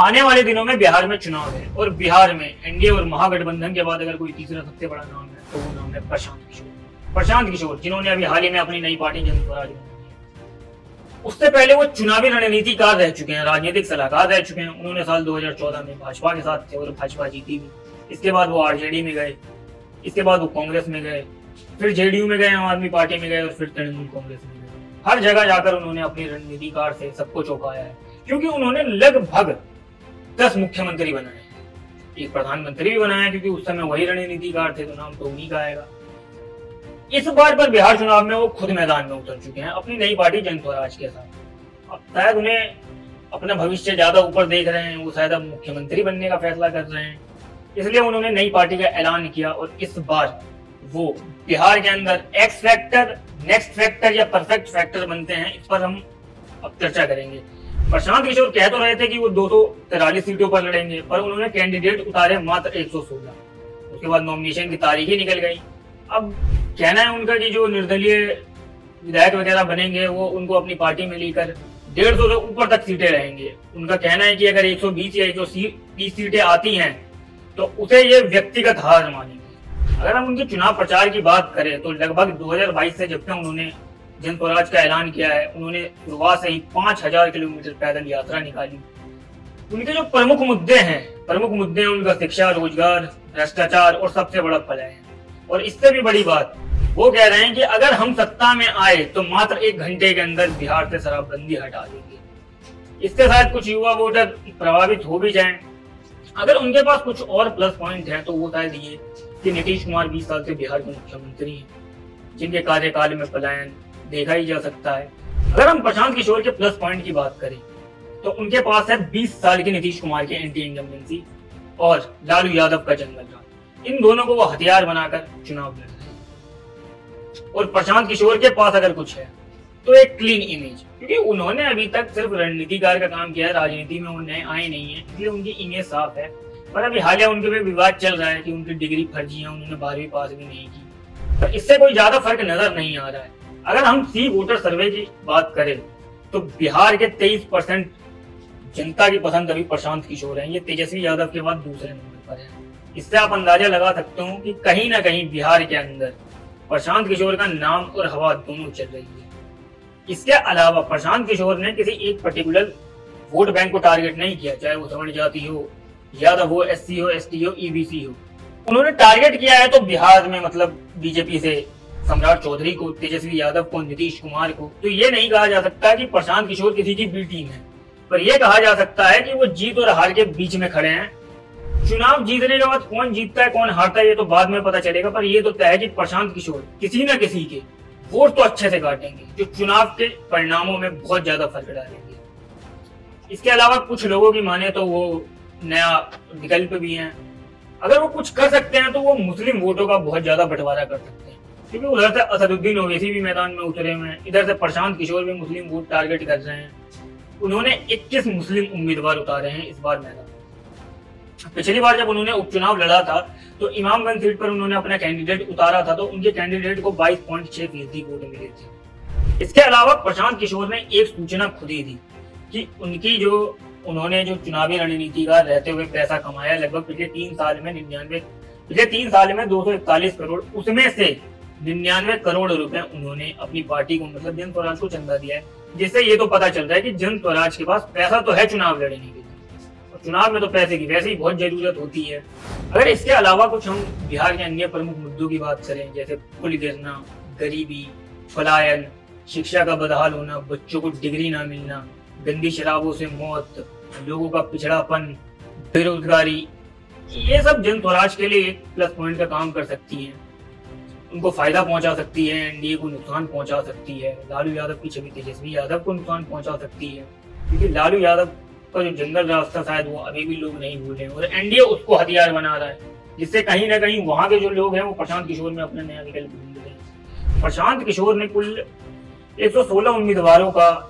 आने वाले दिनों में बिहार में चुनाव है और बिहार में एनडीए और महागठबंधन के बाद अगर कोई तीसरा सबसे बड़ा नाम है तो वो नाम है प्रशांत किशोर। प्रशांत किशोर जिन्होंने अभी हाल ही में अपनी नई पार्टी जन स्वराज बनाई है। उससे पहले वो चुनावी रणनीतिकार रह चुके हैं, राजनीतिक सलाहकार रह चुके हैं। उन्होंने साल 2014 में भाजपा के साथ थे और भाजपा जीती भी। इसके बाद वो आरजेडी में गए, इसके बाद वो कांग्रेस में गए, फिर जेडीयू में गए, आम आदमी पार्टी में गए और फिर तृणमूल कांग्रेस में गए। हर जगह जाकर उन्होंने अपनी रणनीतिकार से सबको चौंकाया है, क्योंकि उन्होंने लगभग 10 मुख्यमंत्री बनाए, एक प्रधानमंत्री भी बनाया, क्योंकि उस समय वही रणनीतिकार थे तो नाम तो उन्हीं का आएगा। इस बार पर बिहार चुनाव में वो खुद मैदान में उतर चुके हैं अपनी नई पार्टी जन स्वराज के साथ। अब शायद उन्हें अपना भविष्य ज्यादा ऊपर देख रहे हैं, वो शायद अब मुख्यमंत्री बनने का फैसला कर रहे हैं, इसलिए उन्होंने नई पार्टी का ऐलान किया। और इस बार वो बिहार के अंदर एक्स फैक्टर, नेक्स्ट फैक्टर या परफेक्ट फैक्टर बनते हैं, इस पर हम अब चर्चा करेंगे। प्रशांत किशोर कह तो रहे थे कि वो 243 सीटों पर लड़ेंगे, पर उन्होंने कैंडिडेट उतारे मात्र 116। उसके बाद नॉमिनेशन की तारीख ही निकल गई। अब कहना है उनका कि जो निर्दलीय विधायक वगैरह बनेंगे वो उनको अपनी पार्टी में लेकर 150 से ऊपर तक सीटें रहेंगे। उनका कहना है कि अगर 120 या 130 सीटें आती हैं तो उसे ये व्यक्तिगत हार मानेंगे। अगर हम उनके चुनाव प्रचार की बात करें तो लगभग 2022 से जब से उन्होंने जन स्वराज का ऐलान किया है, उन्होंने शुरुआत से ही 5000 किलोमीटर पैदल यात्रा निकाली। उनके जो प्रमुख मुद्दे हैं उनका शिक्षा, रोजगार, भ्रष्टाचार और सबसे बड़ा पलायन। और इससे भी बड़ी बात, वो कह रहे हैं कि अगर हम सत्ता में आए तो मात्र 1 घंटे के अंदर बिहार से शराबबंदी हटा देंगे। इससे शायद कुछ युवा वोटर प्रभावित हो भी जाएं। अगर उनके पास कुछ और प्लस पॉइंट है तो वो शायद ये कि नीतीश कुमार 20 साल से बिहार के मुख्यमंत्री हैं, जिनके कार्यकाल में पलायन देखा ही जा सकता है। अगर हम प्रशांत किशोर के प्लस पॉइंट की बात करें तो उनके पास है 20 साल के नीतीश कुमार के एंटी इंकम्बेंसी और लालू यादव का जंगल राज। इन दोनों को वो हथियार बनाकर चुनाव लड़ रहे हैं। और प्रशांत किशोर के पास अगर कुछ है तो एक क्लीन इमेज, क्योंकि उन्होंने अभी तक सिर्फ रणनीतिकार का काम किया है, राजनीति में वो नए आए नहीं है, इसलिए उनकी इमेज साफ है। पर अभी हालिया उनके पे विवाद चल रहा है कि उनकी डिग्री फर्जी है, उन्होंने 12वीं पास भी नहीं की, पर इससे कोई ज्यादा फर्क नजर नहीं आ रहा है। अगर हम सी वोटर सर्वे की बात करें तो बिहार के 23% जनता की पसंद अभी प्रशांत किशोर है। ये तेजस्वी यादव के बाद दूसरे नंबर पर है। इससे आप अंदाजा लगा सकते हो कि कहीं ना कहीं बिहार के अंदर प्रशांत किशोर का नाम और हवा दोनों चल रही है। इसके अलावा प्रशांत किशोर ने किसी एक पर्टिकुलर वोट बैंक को टारगेट नहीं किया, चाहे वो सवर्ण जाति हो, यादव हो, एससी हो, एसटी हो, ईबीसी हो। उन्होंने टारगेट किया है तो बिहार में मतलब बीजेपी से सम्राट चौधरी को, तेजस्वी यादव को, नीतीश कुमार को। तो ये नहीं कहा जा सकता कि प्रशांत किशोर किसी की बी टीम है, पर यह कहा जा सकता है कि वो जीत और हार के बीच में खड़े हैं। चुनाव जीतने के बाद कौन जीतता है कौन हारता है ये तो बाद में पता चलेगा, पर ये तो तय है कि प्रशांत किशोर किसी न किसी के वोट तो अच्छे से काटेंगे, जो चुनाव के परिणामों में बहुत ज्यादा फर्क डालेंगे। इसके अलावा कुछ लोगों की माने तो वो नया विकल्प भी है। अगर वो कुछ कर सकते हैं तो वो मुस्लिम वोटों का बहुत ज्यादा बंटवारा कर सकते हैं, क्योंकि उधर से असदुद्दीन ओवैसी भी मैदान में उतरे हुए हैं, इधर से प्रशांत किशोर भी मुस्लिम वोट टारगेट कर रहे हैं। उन्होंने 21 मुस्लिम उम्मीदवार उतारे हैं इस बार मैदान। पिछली बार जब उन्होंने उपचुनाव लड़ा था तो इमामगंज सीट पर उन्होंने अपना कैंडिडेट उतारा था, तो उनके कैंडिडेट को 22.6% वोट मिले थे। इसके अलावा प्रशांत किशोर ने एक सूचना खुद ही दी कि उन्होंने जो चुनावी रणनीतिकार रहते हुए पैसा कमाया लगभग पिछले 3 साल में 241 करोड़, उसमें से 99 करोड़ रुपए उन्होंने अपनी पार्टी को मतलब जन स्वराज को चंदा दिया है। जिससे ये तो पता चल रहा है कि जन स्वराज के पास पैसा तो है चुनाव लड़ने के लिए, और चुनाव में तो पैसे की वैसे ही बहुत जरूरत होती है। अगर इसके अलावा कुछ हम बिहार के अन्य प्रमुख मुद्दों की बात करें, जैसे पुल गिरना, गरीबी, पलायन, शिक्षा का बदहाल होना, बच्चों को डिग्री ना मिलना, गंदी शराबों से मौत, लोगों का पिछड़ापन, बेरोजगारी, ये सब जन स्वराज के लिए एक प्लस पॉइंट का काम कर सकती है, उनको फायदा पहुंचा सकती है, एनडीए को नुकसान पहुंचा सकती है, लालू यादव की छवि तेजस्वी यादव को नुकसान पहुंचा सकती है, क्योंकि लालू यादव का जो जंगल रास्ता शायद वो अभी भी लोग नहीं भूले और एनडीए उसको हथियार बना रहा है, जिससे कहीं ना कहीं वहां के जो लोग हैं वो प्रशांत किशोर में अपना नया विकल्प ढूंढ रहे हैं। प्रशांत किशोर ने कुल 116 उम्मीदवारों का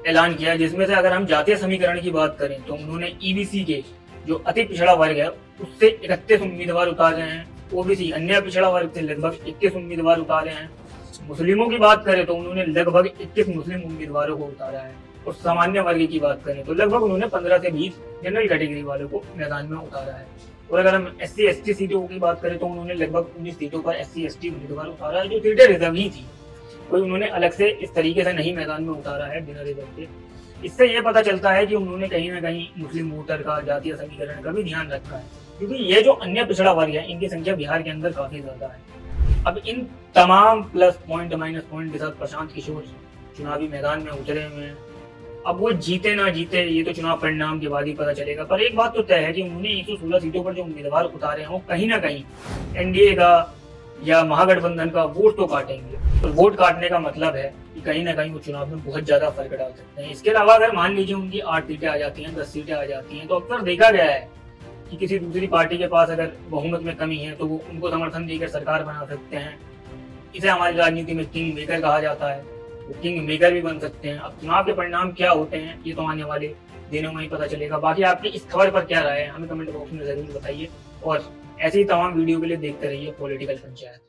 ऐलान किया, जिसमें से अगर हम जातीय समीकरण की बात करें तो उन्होंने ईबीसी के जो अति पिछड़ा वर्ग है उससे 31 उम्मीदवार उतारे हैं, ओबीसी अन्य पिछड़ा वर्ग से लगभग 21 उम्मीदवार उतारे हैं। मुस्लिमों की बात करें तो उन्होंने लगभग 21 मुस्लिम उम्मीदवारों को उतारा है, और सामान्य वर्ग की बात करें तो लगभग उन्होंने 15 से 20 जनरल कैटेगरी वालों को मैदान में उतारा है। और अगर हम SC/ST सीटों की बात करें तो उन्होंने लगभग 19 सीटों पर SC/ST उम्मीदवार उतारा है, जो सीटें रिजर्व ही थी। कोई उन्होंने अलग से इस तरीके से नहीं मैदान में उतारा है बिना रिजर्व के। इससे ये पता चलता है कि उन्होंने कहीं ना कहीं मुस्लिम वोटर का, जातीय समीकरण का भी ध्यान रखा है, क्योंकि ये जो अन्य पिछड़ा वर्ग है इनकी संख्या बिहार के अंदर काफी ज्यादा है। अब इन तमाम प्लस पॉइंट माइनस पॉइंट के साथ प्रशांत किशोर चुनावी मैदान में उतरे हुए हैं। अब वो जीते ना जीते ये तो चुनाव परिणाम के बाद ही पता चलेगा, पर एक बात तो तय है कि उन्होंने 116 सीटों पर जो उम्मीदवार उतारे हैं वो कहीं ना कहीं एनडीए का या महागठबंधन का वोट तो काटेंगे। तो वोट काटने का मतलब है कि कहीं ना कहीं वो चुनाव में बहुत ज्यादा फर्क डाल सकते हैं। इसके अलावा अगर मान लीजिए उनकी 8 सीटें आ जाती हैं, 10 सीटें आ जाती हैं, तो अक्सर देखा गया है कि किसी दूसरी पार्टी के पास अगर बहुमत में कमी है तो वो उनको समर्थन देकर सरकार बना सकते हैं। इसे हमारी राजनीति में किंग मेकर कहा जाता है, वो किंग मेकर भी बन सकते हैं। अब चुनाव के परिणाम क्या होते हैं ये तो आने वाले दिनों में ही पता चलेगा। बाकी आपकी इस खबर पर क्या राय है हमें कमेंट बॉक्स में जरूर बताइए, और ऐसी ही तमाम वीडियो के लिए देखते रहिए पॉलिटिकल पंचायत।